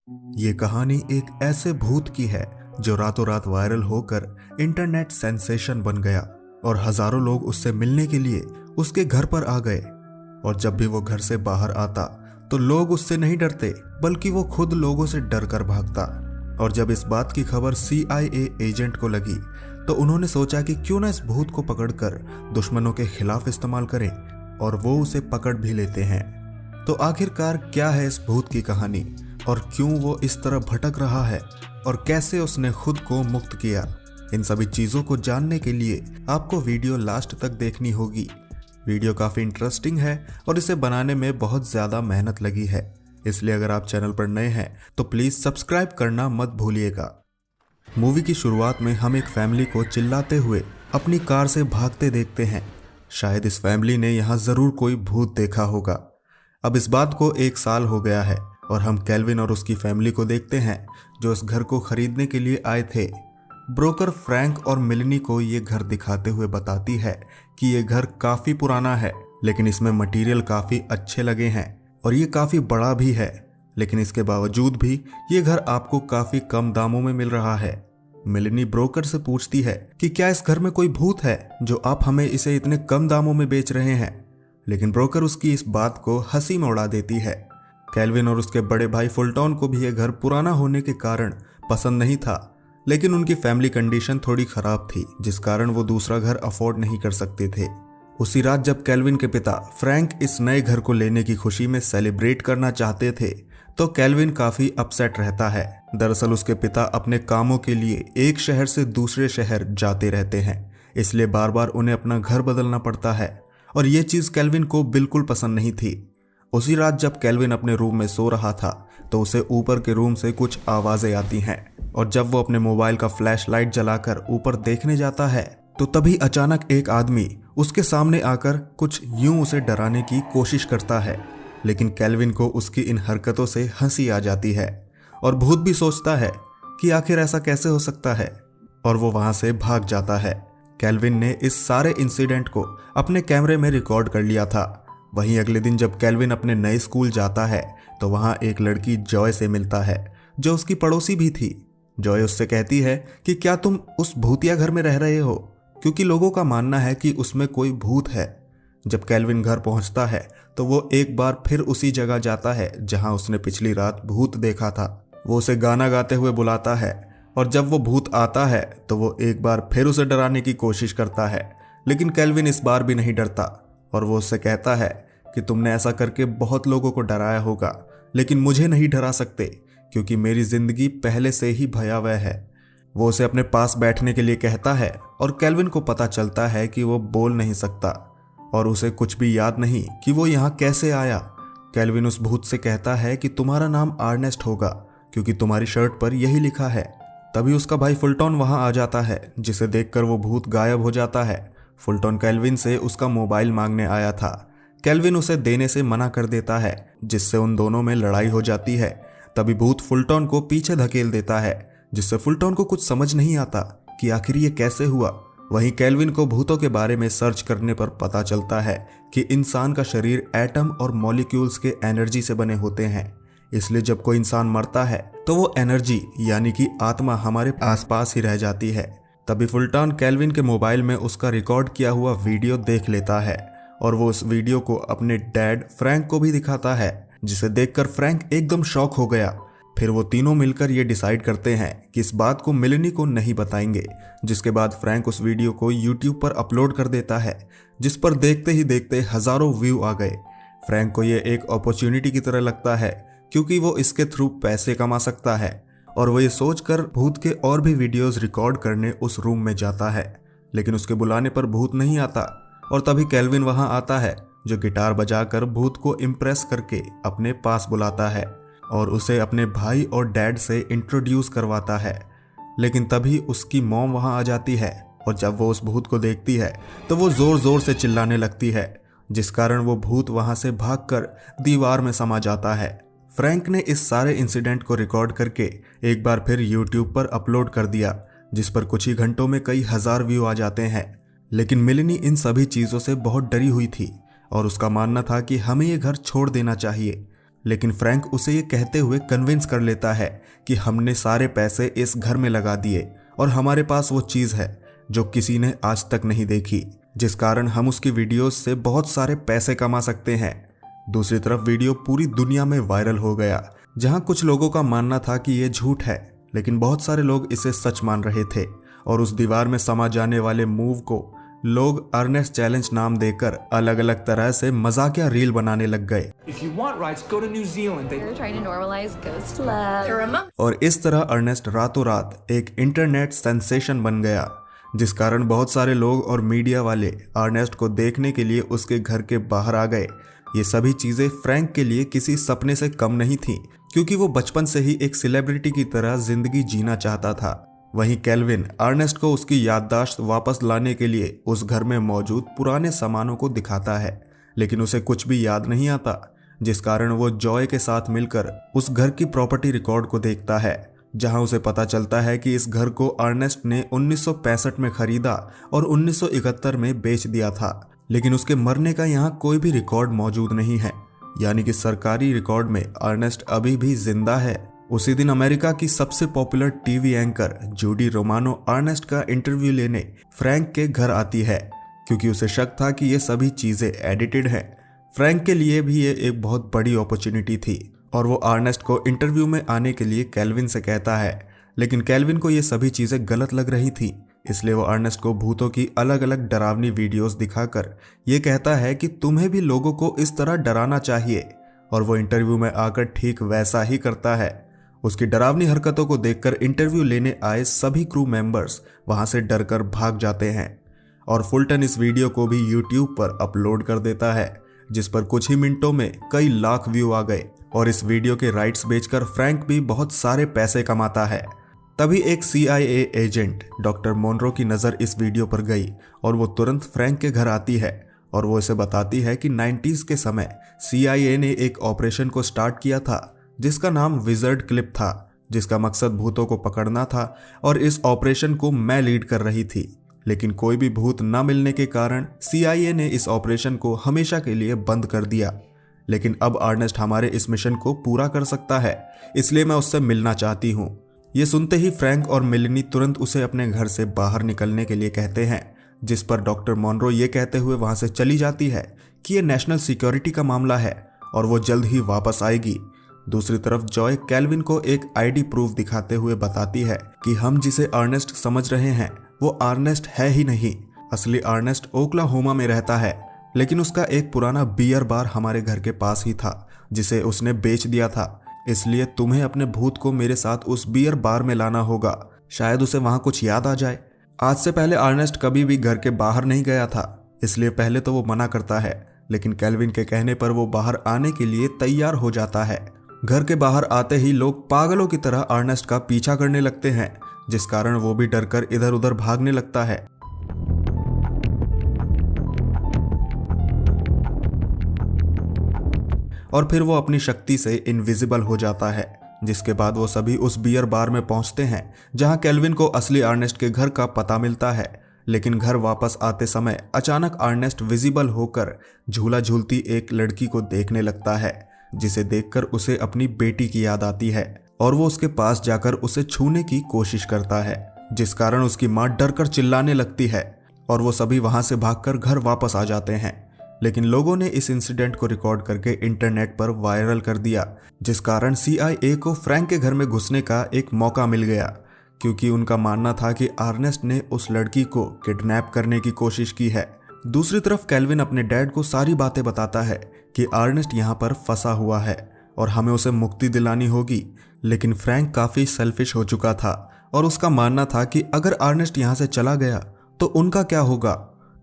ये कहानी एक ऐसे भूत की है जो रातों रात वायरल होकर इंटरनेट सेंसेशन बन गया और हजारों लोग उससे मिलने के लिए उसके घर पर आ गए। और जब भी वो घर से बाहर आता तो लोग उससे नहीं डरते बल्कि वो खुद लोगों से डर कर भागता। और जब इस बात की खबर CIA एजेंट को लगी तो उन्होंने सोचा कि क्यों ना इस भूत को पकड़कर दुश्मनों के खिलाफ इस्तेमाल करें, और वो उसे पकड़ भी लेते हैं। तो आखिरकार क्या है इस भूत की कहानी और क्यों वो इस तरह भटक रहा है और कैसे उसने खुद को मुक्त किया, इन सभी चीजों को जानने के लिए आपको वीडियो लास्ट तक देखनी होगी। वीडियो काफी इंटरेस्टिंग है और इसे बनाने में बहुत ज्यादा मेहनत लगी है, इसलिए अगर आप चैनल पर नए हैं तो प्लीज सब्सक्राइब करना मत भूलिएगा। मूवी की शुरुआत में हम एक फैमिली को चिल्लाते हुए अपनी कार से भागते देखते हैं। शायद इस फैमिली ने यहाँ जरूर कोई भूत देखा होगा। अब इस बात को 1 साल हो गया है और हम केल्विन और उसकी फैमिली को देखते हैं जो इस घर को खरीदने के लिए आए थे। ब्रोकर फ्रैंक और मिलनी को ये घर दिखाते हुए बताती है कि ये घर काफी पुराना है, लेकिन इसमें मटेरियल काफी अच्छे लगे हैं और ये काफी बड़ा भी है, लेकिन इसके बावजूद भी ये घर आपको काफी कम दामों में मिल रहा है। मिलनी ब्रोकर से पूछती है कि क्या इस घर में कोई भूत है जो आप हमें इसे इतने कम दामों में बेच रहे हैं, लेकिन ब्रोकर उसकी इस बात को हंसी में उड़ा देती है। केल्विन और उसके बड़े भाई फुलटॉन को भी यह घर पुराना होने के कारण पसंद नहीं था, लेकिन उनकी फैमिली कंडीशन थोड़ी खराब थी जिस कारण वो दूसरा घर अफोर्ड नहीं कर सकते थे। उसी रात जब केल्विन के पिता फ्रैंक इस नए घर को लेने की खुशी में सेलिब्रेट करना चाहते थे तो केल्विन काफी अपसेट रहता है। दरअसल उसके पिता अपने कामों के लिए एक शहर से दूसरे शहर जाते रहते हैं, इसलिए बार बार उन्हें अपना घर बदलना पड़ता है और ये चीज केल्विन को बिल्कुल पसंद नहीं थी। उसी रात जब केल्विन अपने रूम में सो रहा था तो उसे ऊपर के रूम से कुछ आवाजें आती हैं, और जब वो अपने मोबाइल का फ्लैश लाइट जलाकर ऊपर देखने जाता है तो तभी अचानक एक आदमी उसके सामने आकर कुछ यूं उसे डराने की कोशिश करता है। लेकिन केल्विन को उसकी इन हरकतों से हंसी आ जाती है और भूत भी सोचता है कि आखिर ऐसा कैसे हो सकता है, और वो वहां से भाग जाता है। केल्विन ने इस सारे इंसिडेंट को अपने कैमरे में रिकॉर्ड कर लिया था। वहीं अगले दिन जब केल्विन अपने नए स्कूल जाता है तो वहां एक लड़की जॉय से मिलता है जो उसकी पड़ोसी भी थी। जॉय उससे कहती है कि क्या तुम उस भूतिया घर में रह रहे हो, क्योंकि लोगों का मानना है कि उसमें कोई भूत है। जब केल्विन घर पहुंचता है तो वो एक बार फिर उसी जगह जाता है जहां उसने पिछली रात भूत देखा था। वो उसे गाना गाते हुए बुलाता है और जब वो भूत आता है तो वो एक बार फिर उसे डराने की कोशिश करता है, लेकिन केल्विन इस बार भी नहीं डरता और वो उससे कहता है कि तुमने ऐसा करके बहुत लोगों को डराया होगा, लेकिन मुझे नहीं डरा सकते क्योंकि मेरी जिंदगी पहले से ही भयावह है। वो उसे अपने पास बैठने के लिए कहता है और केल्विन को पता चलता है कि वो बोल नहीं सकता और उसे कुछ भी याद नहीं कि वो यहाँ कैसे आया। केल्विन उस भूत से कहता है कि तुम्हारा नाम आर्नेस्ट होगा क्योंकि तुम्हारी शर्ट पर यही लिखा है। तभी उसका भाई फुलटॉन वहां आ जाता है, जिसे देखकर वो भूत गायब हो जाता है। फुलटॉन केल्विन से उसका मोबाइल मांगने आया था। केल्विन उसे देने से मना कर देता है, जिससे उन दोनों में लड़ाई हो जाती है। तभी भूत फुलटॉन को पीछे धकेल देता है, जिससे फुलटॉन को कुछ समझ नहीं आता कि आखिर ये कैसे हुआ। वहीं केल्विन को भूतों के बारे में सर्च करने पर पता चलता है कि इंसान का शरीर एटम और मॉलिक्यूल्स के एनर्जी से बने होते हैं, इसलिए जब कोई इंसान मरता है तो वो एनर्जी यानी कि आत्मा हमारे आसपास ही रह जाती है। तभी फुलटॉन केल्विन के मोबाइल में उसका रिकॉर्ड किया हुआ वीडियो देख लेता है और वो उस वीडियो को अपने डैड फ्रैंक को भी दिखाता है, जिसे देखकर फ्रैंक एकदम शॉक हो गया। फिर वो तीनों मिलकर ये डिसाइड करते हैं कि इस बात को मिलनी को नहीं बताएंगे, जिसके बाद फ्रैंक उस वीडियो को यूट्यूब पर अपलोड कर देता है, जिस पर देखते ही देखते हजारों व्यू आ गए। फ्रैंक को ये एक अपॉर्चुनिटी की तरह लगता है क्योंकि वो इसके थ्रू पैसे कमा सकता है, और वो ये सोचकर भूत के और भी वीडियोस रिकॉर्ड करने उस रूम में जाता है, लेकिन उसके बुलाने पर भूत नहीं आता। और तभी केल्विन वहां आता है जो गिटार बजाकर भूत को इम्प्रेस करके अपने पास बुलाता है और उसे अपने भाई और डैड से इंट्रोड्यूस करवाता है। लेकिन तभी उसकी मॉम वहां आ जाती है और जब वो उस भूत को देखती है तो वो जोर जोर से चिल्लाने लगती है, जिस कारण वो भूत वहां से भागकर दीवार में समा जाता है। फ्रैंक ने इस सारे इंसिडेंट को रिकॉर्ड करके एक बार फिर यूट्यूब पर अपलोड कर दिया, जिस पर कुछ ही घंटों में कई हजार व्यू आ जाते हैं। लेकिन मिलनी इन सभी चीजों से बहुत डरी हुई थी और उसका मानना था कि हमें ये घर छोड़ देना चाहिए। लेकिन फ्रैंक उसे ये कहते हुए कन्विंस कर लेता है कि हमने सारे पैसे इस घर में लगा दिए और हमारे पास वो चीज़ है जो किसी ने आज तक नहीं देखी, जिस कारण हम उसकी वीडियोस से बहुत सारे पैसे कमा सकते हैं। दूसरी तरफ वीडियो पूरी दुनिया में वायरल हो गया, जहां कुछ लोगों का मानना था कि ये झूठ है, लेकिन बहुत सारे लोग इसे सच मान रहे थे और उस दीवार में समा जाने वाले मूव को लोग अर्नेस्ट चैलेंज नाम देकर अलग अलग तरह से मजाकिया रील बनाने लग गए। और इस तरह अर्नेस्ट रातों रात एक इंटरनेट सेंसेशन बन गया, जिस कारण बहुत सारे लोग और मीडिया वाले अर्नेस्ट को देखने के लिए उसके घर के बाहर आ गए। ये सभी चीजें फ्रैंक के लिए किसी सपने से कम नहीं थी, क्योंकि वो बचपन से ही एक सेलिब्रिटी की तरह जिंदगी जीना चाहता था। वहीं केल्विन अर्नेस्ट को उसकी याददाश्त वापस लाने के लिए उस घर में मौजूद पुराने सामानों को दिखाता है, लेकिन उसे कुछ भी याद नहीं आता, जिस कारण वो जॉय के साथ मिलकर उस घर की प्रॉपर्टी रिकॉर्ड को देखता है, जहां उसे पता चलता है कि इस घर को अर्नेस्ट ने 1965 में खरीदा और 1971 में बेच दिया था, लेकिन उसके मरने का यहाँ कोई भी रिकॉर्ड मौजूद नहीं है, यानी कि सरकारी रिकॉर्ड में अर्नेस्ट अभी भी जिंदा है। उसी दिन अमेरिका की सबसे popular TV anchor Judy Romano Ernest का इंटरव्यू लेने फ्रैंक के घर आती है, क्योंकि उसे शक था कि ये सभी चीजें एडिटेड हैं। फ्रैंक के लिए भी ये एक बहुत बड़ी अपॉर्चुनिटी थी और वो अर्नेस्ट को इंटरव्यू में आने के लिए केल्विन से कहता है, लेकिन केल्विन को ये सभी चीजें गलत लग रही थी, इसलिए वो अर्नेस्ट को भूतों की अलग अलग डरावनी वीडियोस दिखाकर ये कहता है कि तुम्हें भी लोगों को इस तरह डराना चाहिए, और वो इंटरव्यू में आकर ठीक वैसा ही करता है। उसकी डरावनी हरकतों को देखकर इंटरव्यू लेने आए सभी क्रू मेंबर्स वहां से डरकर भाग जाते हैं और फुलटन इस वीडियो को भी यूट्यूब पर अपलोड कर देता है, जिस पर कुछ ही मिनटों में कई लाख व्यू आ गए और इस वीडियो के राइट्स बेचकर फ्रैंक भी बहुत सारे पैसे कमाता है। तभी एक CIA एजेंट डॉक्टर मोनरो की नज़र इस वीडियो पर गई और वो तुरंत फ्रैंक के घर आती है और वो इसे बताती है कि 90s के समय CIA ने एक ऑपरेशन को स्टार्ट किया था जिसका नाम विजर्ड क्लिप था, जिसका मकसद भूतों को पकड़ना था और इस ऑपरेशन को मैं लीड कर रही थी, लेकिन कोई भी भूत न मिलने के कारण CIA ने इस ऑपरेशन को हमेशा के लिए बंद कर दिया। लेकिन अब अर्नेस्ट हमारे इस मिशन को पूरा कर सकता है, इसलिए मैं उससे मिलना चाहती हूँ। ये सुनते ही फ्रैंक और मेलिनी तुरंत उसे अपने घर से बाहर निकलने के लिए कहते हैं, जिस पर डॉक्टर मोनरो ये कहते हुए वहां से चली जाती है कि ये नेशनल सिक्योरिटी का मामला है और वो जल्द ही वापस आएगी। दूसरी तरफ जॉय केल्विन को एक ID प्रूफ दिखाते हुए बताती है कि हम जिसे अर्नेस्ट समझ रहे हैं वो अर्नेस्ट है ही नहीं, असली अर्नेस्ट ओक्लाहोमा में रहता है, लेकिन उसका एक पुराना बियर बार हमारे घर के पास ही था जिसे उसने बेच दिया था, इसलिए तुम्हें अपने भूत को मेरे साथ उस बियर बार में लाना होगा, शायद उसे वहां कुछ याद आ जाए। आज से पहले अर्नेस्ट कभी भी घर के बाहर नहीं गया था, इसलिए पहले तो वो मना करता है, लेकिन केल्विन के कहने पर वो बाहर आने के लिए तैयार हो जाता है। घर के बाहर आते ही लोग पागलों की तरह अर्नेस्ट का पीछा करने लगते हैं, जिस कारण वो भी डरकर इधर उधर भागने लगता है। और फिर वो अपनी शक्ति से इनविजिबल हो जाता है, जिसके बाद वो सभी उस बियर बार में पहुंचते हैं जहां केल्विन को असली अर्नेस्ट के घर का पता मिलता है। लेकिन घर वापस आते समय अचानक अर्नेस्ट विजिबल होकर झूला झूलती एक लड़की को देखने लगता है, जिसे देखकर उसे अपनी बेटी की याद आती है और वो उसके पास जाकर उसे छूने की कोशिश करता है, जिस कारण उसकी मां डरकर चिल्लाने लगती है और वो सभी वहां से भागकर घर वापस आ जाते हैं। लेकिन लोगों ने इस इंसिडेंट को रिकॉर्ड करके इंटरनेट पर वायरल कर दिया, जिस कारण CIA को फ्रैंक के घर में घुसने का एक मौका मिल गया, क्योंकि उनका मानना था कि अर्नेस्ट ने उस लड़की को किडनैप करने की कोशिश की है। दूसरी तरफ केल्विन अपने डैड को सारी बातें बताता है कि अर्नेस्ट यहाँ पर फंसा हुआ है और हमें उसे मुक्ति दिलानी होगी, लेकिन फ्रैंक काफी सेल्फिश हो चुका था और उसका मानना था कि अगर अर्नेस्ट यहाँ से चला गया तो उनका क्या होगा,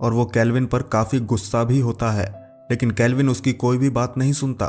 और वो केल्विन पर काफी गुस्सा भी होता है, लेकिन केल्विन उसकी कोई भी बात नहीं सुनता।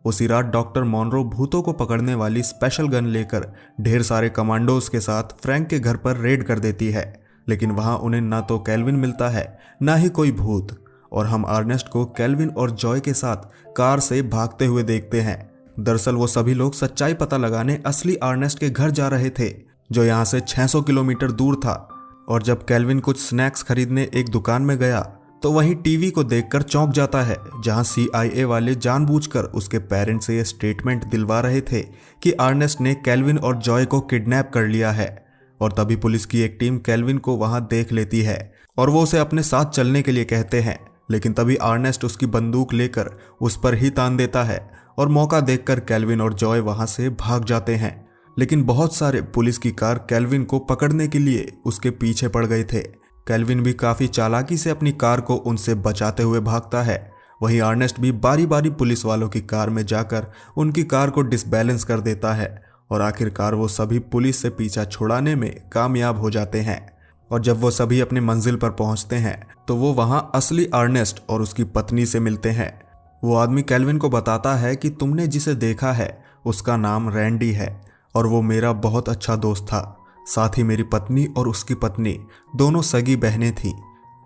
उसी रात डॉक्टर मोनरो भूतों को पकड़ने वाली स्पेशल गन लेकर ढेर सारे कमांडोज के साथ फ्रैंक के घर पर रेड कर देती है, लेकिन वहां उन्हें ना तो केल्विन मिलता है ना ही कोई भूत, और हम अर्नेस्ट को केल्विन और जॉय के साथ कार से भागते हुए देखते हैं। दरअसल वो सभी लोग सच्चाई पता लगाने असली अर्नेस्ट के घर जा रहे थे, जो यहाँ से 600 किलोमीटर दूर था। और जब केल्विन कुछ स्नैक्स खरीदने एक दुकान में गया तो वहीं टीवी को देखकर चौंक जाता है, जहां CIA वाले जानबूझकर उसके पेरेंट्स से ये स्टेटमेंट दिलवा रहे थे कि अर्नेस्ट ने केल्विन और जॉय को किडनैप कर लिया है। और तभी पुलिस की एक टीम केल्विन को वहां देख लेती है और वो उसे अपने साथ चलने के लिए कहते हैं, लेकिन तभी अर्नेस्ट उसकी बंदूक लेकर उस पर ही तान देता है और मौका देखकर केल्विन और जॉय वहां से भाग जाते हैं। लेकिन बहुत सारे पुलिस की कार केल्विन को पकड़ने के लिए उसके पीछे पड़ गए थे। केल्विन भी काफी चालाकी से अपनी कार को उनसे बचाते हुए भागता है। वहीं अर्नेस्ट भी बारी बारी पुलिस वालों की कार में जाकर उनकी कार को डिसबैलेंस कर देता है और आखिरकार वो सभी पुलिस से पीछा छुड़ाने में कामयाब हो जाते हैं। और जब वो सभी अपनी मंजिल पर पहुंचते हैं तो वो वहां असली अर्नेस्ट और उसकी पत्नी से मिलते हैं। वो आदमी केल्विन को बताता है कि तुमने जिसे देखा है उसका नाम रैंडी है और वो मेरा बहुत अच्छा दोस्त था। साथ ही मेरी पत्नी और उसकी पत्नी दोनों सगी बहनें थीं,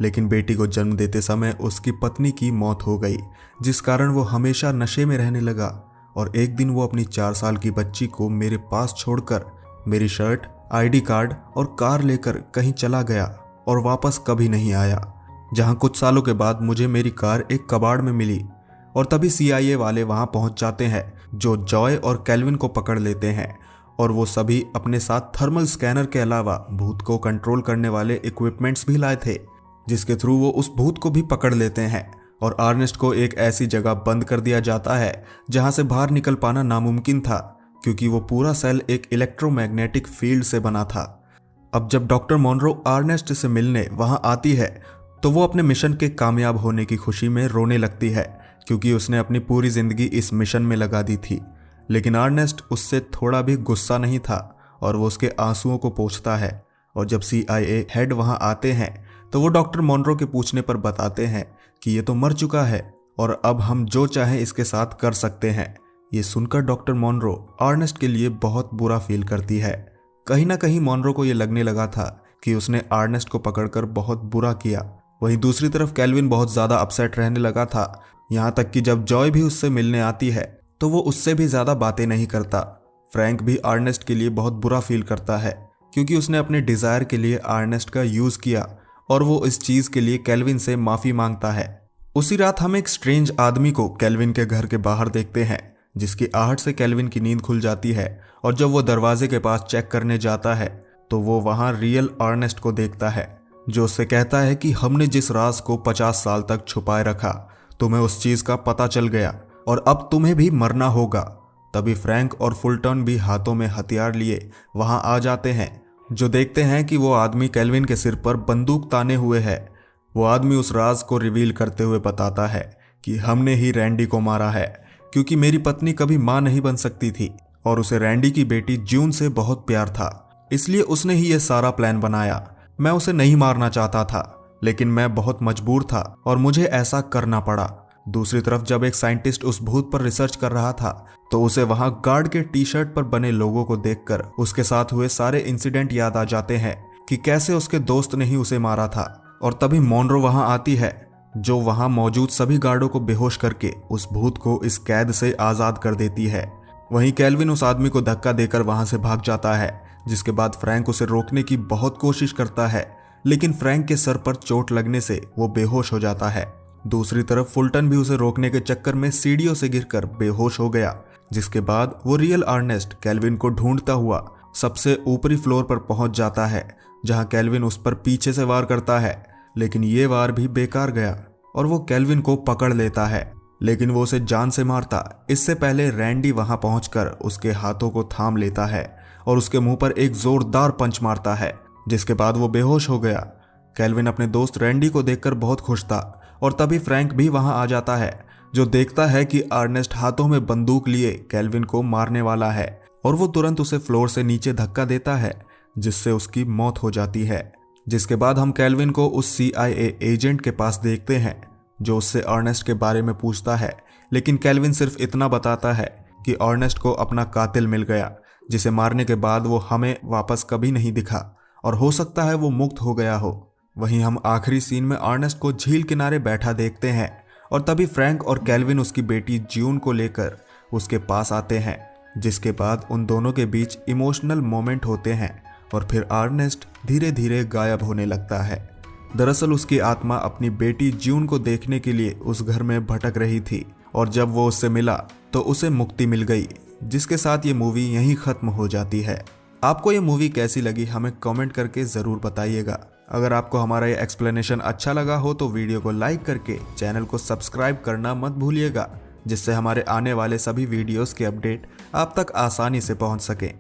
लेकिन बेटी को जन्म देते समय उसकी पत्नी की मौत हो गई, जिस कारण वो हमेशा नशे में रहने लगा। और एक दिन वो अपनी 4 साल की बच्ची को मेरे पास छोड़कर मेरी शर्ट, ID कार्ड और कार लेकर कहीं चला गया और वापस कभी नहीं आया। जहां कुछ सालों के बाद मुझे मेरी कार एक कबाड़ में मिली और तभी CIA वाले वहां पहुंच जाते हैं, जो जॉय और केल्विन को पकड़ लेते हैं। और वो सभी अपने साथ थर्मल स्कैनर के अलावा भूत को कंट्रोल करने वाले इक्विपमेंट्स भी लाए थे, जिसके थ्रू वो उस भूत को भी पकड़ लेते हैं। और अर्नेस्ट को एक ऐसी जगह बंद कर दिया जाता है जहां से बाहर निकल पाना नामुमकिन था, क्योंकि वो पूरा सेल एक इलेक्ट्रोमैग्नेटिक फील्ड से बना था। अब जब डॉक्टर मॉनरो अर्नेस्ट से मिलने वहां आती है तो वो अपने मिशन के कामयाब होने की खुशी में रोने लगती है, क्योंकि उसने अपनी पूरी जिंदगी इस मिशन में लगा दी थी। लेकिन अर्नेस्ट उससे थोड़ा भी गुस्सा नहीं था और वो उसके आंसुओं को पोंछता है। और जब CIA हेड वहां आते हैं तो वो डॉक्टर मॉनरो के पूछने पर बताते हैं कि ये तो मर चुका है और अब हम जो चाहें इसके साथ कर सकते हैं। ये सुनकर डॉक्टर मॉनरो अर्नेस्ट के लिए बहुत बुरा फील करती है। कहीं ना कहीं मॉनरो को ये लगने लगा था कि उसने अर्नेस्ट को पकड़कर बहुत बुरा किया। वहीं दूसरी तरफ केल्विन बहुत ज्यादा अपसेट रहने लगा था, यहाँ तक कि जब जॉय भी उससे मिलने आती है तो वो उससे भी ज्यादा बातें नहीं करता। फ्रैंक भी अर्नेस्ट के लिए बहुत बुरा फील करता है, क्योंकि उसने अपने डिजायर के लिए अर्नेस्ट का यूज किया और वो इस चीज के लिए केल्विन से माफी मांगता है। उसी रात हम एक स्ट्रेंज आदमी को केल्विन के घर के बाहर देखते हैं, जिसकी आहट से केल्विन की नींद खुल जाती है। और जब वो दरवाजे के पास चेक करने जाता है तो वो वहां रियल अर्नेस्ट को देखता है, जो उससे कहता है कि हमने जिस राज को 50 साल तक छुपाए रखा, तुम्हें उस चीज का पता चल गया और अब तुम्हें भी मरना होगा। तभी फ्रैंक और फुलटन भी हाथों में हथियार लिए वहां आ जाते हैं, जो देखते हैं कि वो आदमी केल्विन के सिर पर बंदूक ताने हुए है। वो आदमी उस राज को रिवील करते हुए बताता है कि हमने ही रैंडी को मारा है, क्योंकि मेरी पत्नी कभी मां नहीं बन सकती थी और उसे रैंडी की बेटी जून से बहुत प्यार था, इसलिए उसने ही ये सारा प्लान बनाया। मैं उसे नहीं मारना चाहता था, लेकिन मैं बहुत मजबूर था और मुझे ऐसा करना पड़ा। दूसरी तरफ जब एक साइंटिस्ट उस भूत पर रिसर्च कर रहा था तो उसे वहां गार्ड के टी-शर्ट पर बने लोगों को देखकर उसके साथ हुए सारे इंसिडेंट याद आ जाते हैं कि कैसे उसके दोस्त ने ही उसे मारा था। और तभी मॉनरो वहां आती है, जो वहां मौजूद सभी गार्डों को बेहोश करके उस भूत को इस कैद से आजाद कर देती है। वहीं केल्विन उस आदमी को धक्का देकर वहां से भाग जाता है, जिसके बाद फ्रैंक उसे रोकने की बहुत कोशिश करता है, लेकिन फ्रैंक के सर पर चोट लगने से वो बेहोश हो जाता है। दूसरी तरफ फुलटन भी उसे रोकने के चक्कर में सीढ़ियों से गिरकर बेहोश हो गया, जिसके बाद वो रियल अर्नेस्ट केल्विन को ढूंढता हुआ सबसे ऊपरी फ्लोर पर पहुंच जाता है, जहां केल्विन उस पर पीछे से वार करता है, लेकिन ये वार भी बेकार गया और वो केल्विन को पकड़ लेता है, लेकिन वो उसे जान से मारता इससे पहले रैंडी वहां पहुंचकर उसके हाथों को थाम लेता है और उसके मुंह पर एक जोरदार पंच मारता है, जिसके बाद वो बेहोश हो गया। केल्विन अपने दोस्त रैंडी को देखकर बहुत खुश था और तभी फ्रैंक भी वहां आ जाता है, जो देखता है कि अर्नेस्ट हाथों में बंदूक लिए केल्विन को मारने वाला है और वो तुरंत उसे फ्लोर से नीचे धक्का देता है, जिससे उसकी मौत हो जाती है। जिसके बाद हम केल्विन को उस CIA एजेंट के पास देखते हैं, जो उससे अर्नेस्ट के बारे में पूछता है, लेकिन केल्विन सिर्फ इतना बताता है कि अर्नेस्ट को अपना कातिल मिल गया, जिसे मारने के बाद वो हमें वापस कभी नहीं दिखा और हो सकता है वो मुक्त हो गया हो। वहीं हम आखिरी सीन में अर्नेस्ट को झील किनारे बैठा देखते हैं और तभी फ्रैंक और केल्विन उसकी बेटी जून को लेकर उसके पास आते हैं, जिसके बाद उन दोनों के बीच इमोशनल मोमेंट होते हैं और फिर अर्नेस्ट धीरे धीरे गायब होने लगता है। दरअसल उसकी आत्मा अपनी बेटी जून को देखने के लिए उस घर में भटक रही थी और जब वो उससे मिला तो उसे मुक्ति मिल गई, जिसके साथ ये मूवी यहीं खत्म हो जाती है। आपको ये मूवी कैसी लगी हमें कमेंट करके ज़रूर बताइएगा। अगर आपको हमारा ये एक्सप्लेनेशन अच्छा लगा हो तो वीडियो को लाइक करके चैनल को सब्सक्राइब करना मत भूलिएगा, जिससे हमारे आने वाले सभी वीडियोस के अपडेट आप तक आसानी से पहुंच सकें।